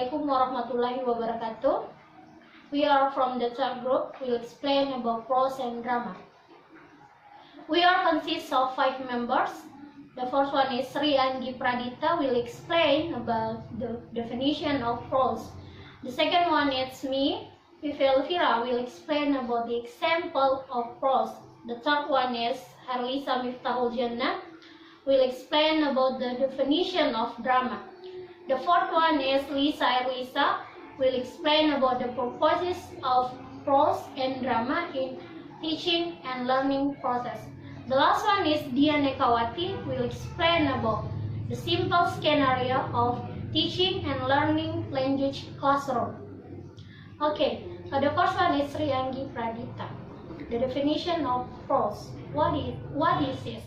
Assalamualaikum warahmatullahi wabarakatuh. We are from the third group. We'll explain about prose and drama. We are consists of 5 members. The first one is Anggi Pradita. Will explain about the definition of prose. The second one is me, Fifi Elvira. Will explain about the example of prose. The third one is Herliza Miftachul Jannah. Will explain about the definition of drama. The fourth one is Erlisa. Will explain about the purposes of prose and drama in teaching and learning process. The last one is Dian Ekawati. Will explain about the simple scenario of teaching and learning language classroom. Okay, the first one is Anggi Pradita. The definition of prose. What is it?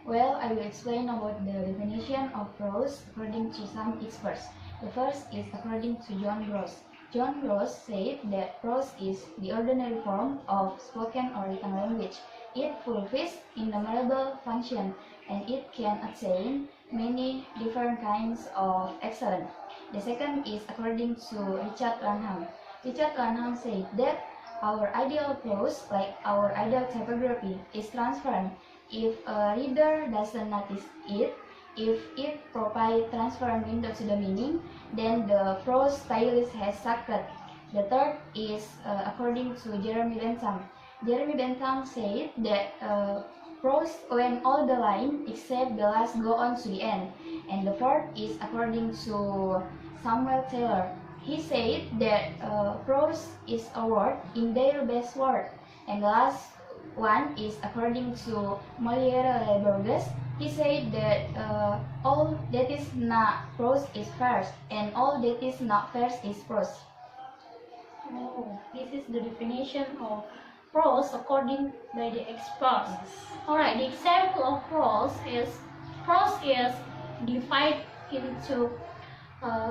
Well, I will explain about the definition of prose according to some experts. The first is according to John Prose. John Prose said that prose is the ordinary form of spoken or written language. It fulfills innumerable functions and it can attain many different kinds of excellence. The second is according to Richard Lanham. Richard Lanham said that our ideal prose, like our ideal typography, is transparent. If a reader doesn't notice it, if it provides transparent window to the meaning, then the prose stylist has succeeded. The third is according to Jeremy Bentham. Jeremy Bentham said that prose when all the lines except the last go on to the end. And the fourth is according to Samuel Taylor. He said that prose is a word in their best word. And the last one is according to Molière Burgess. He said that all that is not prose is verse, and all that is not verse is prose. Oh, this is the definition of prose according by the experts. Alright, the example of prose is divided into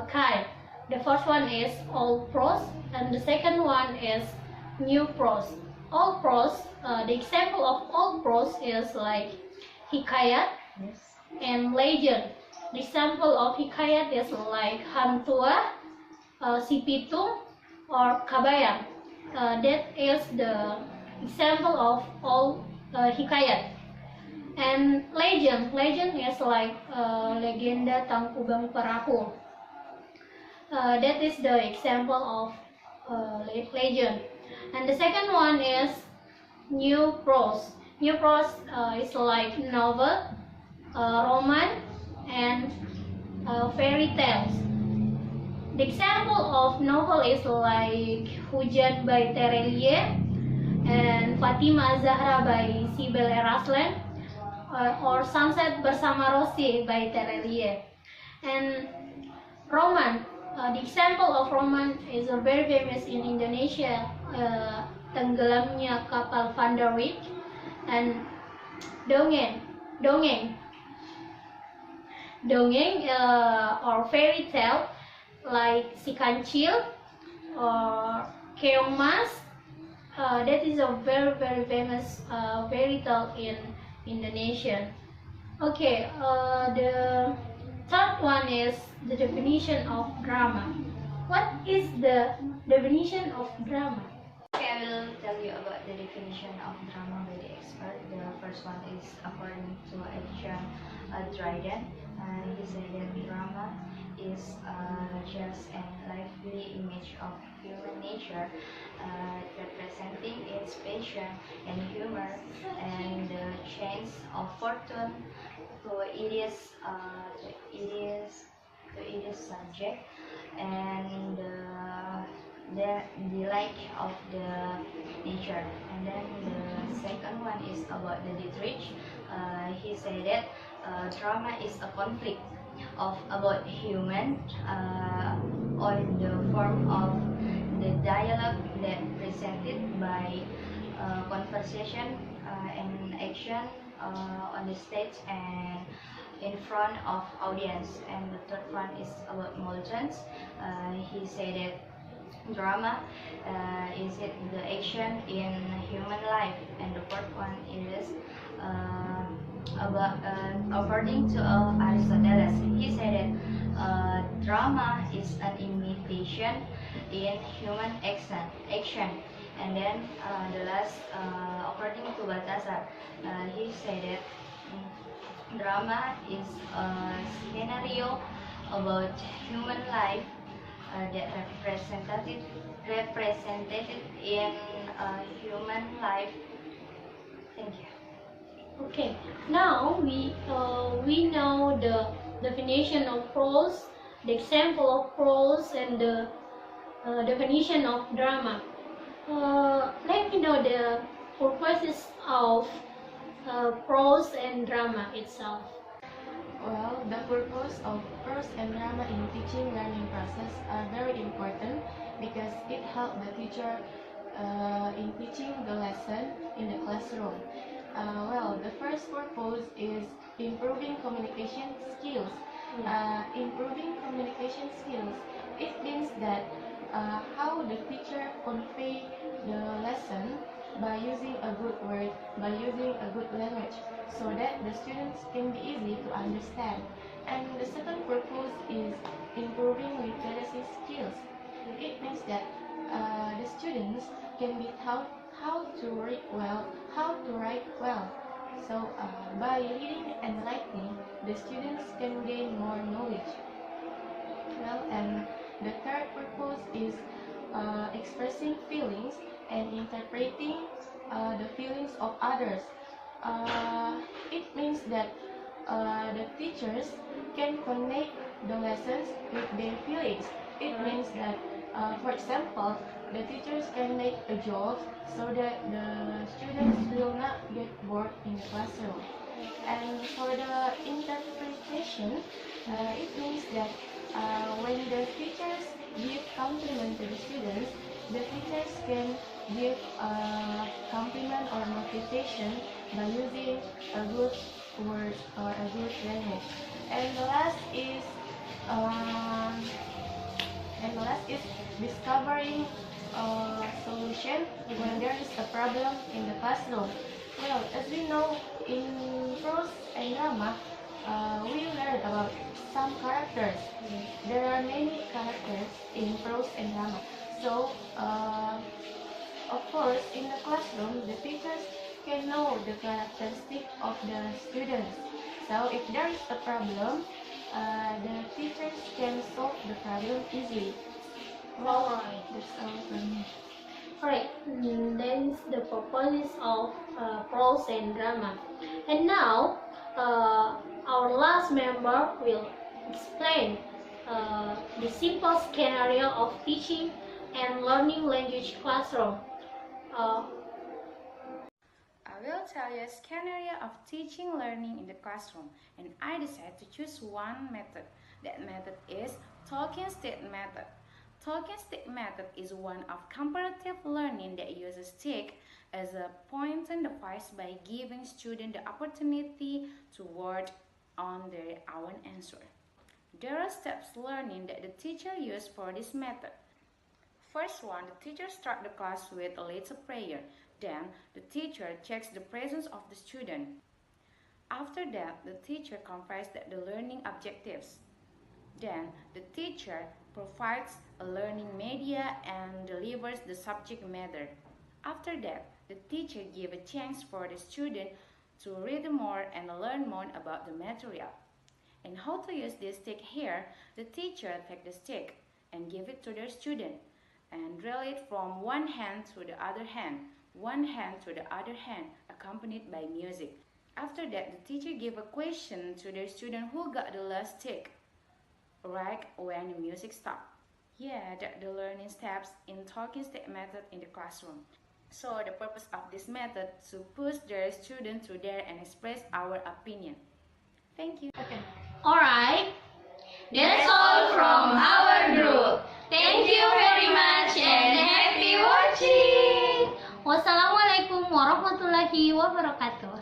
kind. The first one is old prose, and the second one is new prose. Old prose, the example of old prose is like hikayat and legend. The example of hikayat is like Hantua, Si Pitung, or Kabayang. That is the example of old hikayat. And legend is like Legenda Tangkubang Perahu. That is the example of legend. And the second one is new prose. New prose is like novel, roman, and fairy tales. The example of novel is like Hujan by Terelie and Fatima Zahra by Sibel Eraslan, or Sunset Bersama Rosie by Terelie. And roman. The example of roman is very famous in Indonesia, Tenggelamnya Kapal Van der Wijk, and dongeng or fairy tale like Si Kancil or Keong Mas. That is a very famous fairy tale in Indonesia. Okay, the third one is the definition of drama. What is the definition of drama? Okay, I will tell you about the definition of drama by the expert. The first one is according to John Dryden. He said that drama is just a lively image of human nature, representing its passion and humor and the change of fortune to its subject and the delight of the nature. And then the second one is about the Dietrich. He said that drama is a conflict of about human on the form of the dialogue that presented by conversation and action on the stage and in front of audience. And the third one is about Moltons. He said that drama is it the action in human life. And the fourth one is about according to Aristoteles. He said that drama is an action in human action. And then the last, according to Baltasar, he said that drama is a scenario about human life that represented in human life. Thank you. Okay, now we know the definition of prose, the example of prose, and the definition of drama. Let me know the purposes of prose and drama itself. Well, the purpose of prose and drama in teaching learning process are very important because it helps the teacher in teaching the lesson in the classroom. Well, the first purpose is improving communication skills. Improving communication skills, it means that how the teacher convey the lesson by using a good word, by using a good language, so that the students can be easy to understand. And the second purpose is improving literacy skills. It means that the students can be taught how to read well, how to write well. So by reading and writing, the students can gain more knowledge. Well, and the third purpose is expressing feelings and interpreting the feelings of others. It means that the teachers can connect the lessons with their feelings. It means that, for example, the teachers can make a joke so that the students will not get bored in the classroom. And for the interpretation, it means that when the teachers give compliment to the students, the teachers can give a compliment or motivation by using a good word or a good language. And the last is discovering a solution when there is a problem in the classroom. Well, as we know, in prose and drama, we learn about some characters. There are many characters in prose and drama. So, of course, in the classroom, the teachers can know the characteristic of the students. So, if there is a problem, the teachers can solve the problem easily. Well, Alright. that's all from me. Alright, then the purposes of prose and drama. And now, our last member will explain the simple scenario of teaching and learning language classroom. I will tell you a scenario of teaching learning in the classroom, and I decided to choose one method. That method is talking stick method. Talking stick method is one of comparative learning that uses stick as a pointing device by giving students the opportunity to word on their own answer. There are steps learning that the teacher used for this method. First one, the teacher starts the class with a little prayer. Then, the teacher checks the presence of the student. After that, the teacher confirms the learning objectives. Then, the teacher provides a learning media and delivers the subject matter. After that, the teacher gives a chance for the student to read more and learn more about the material. And how to use this stick here, the teacher takes the stick and give it to the student and drill it from one hand to the other hand, accompanied by music. After that, the teacher gives a question to the student who got the last stick, right when the music stops. Yeah, that's the learning steps in talking stick method in the classroom. So the purpose of this method is to push the student to dare and express our opinion. Thank you. Okay. Alright, that's all from our group. Thank you very much and happy watching. Wassalamualaikum warahmatullahi wabarakatuh.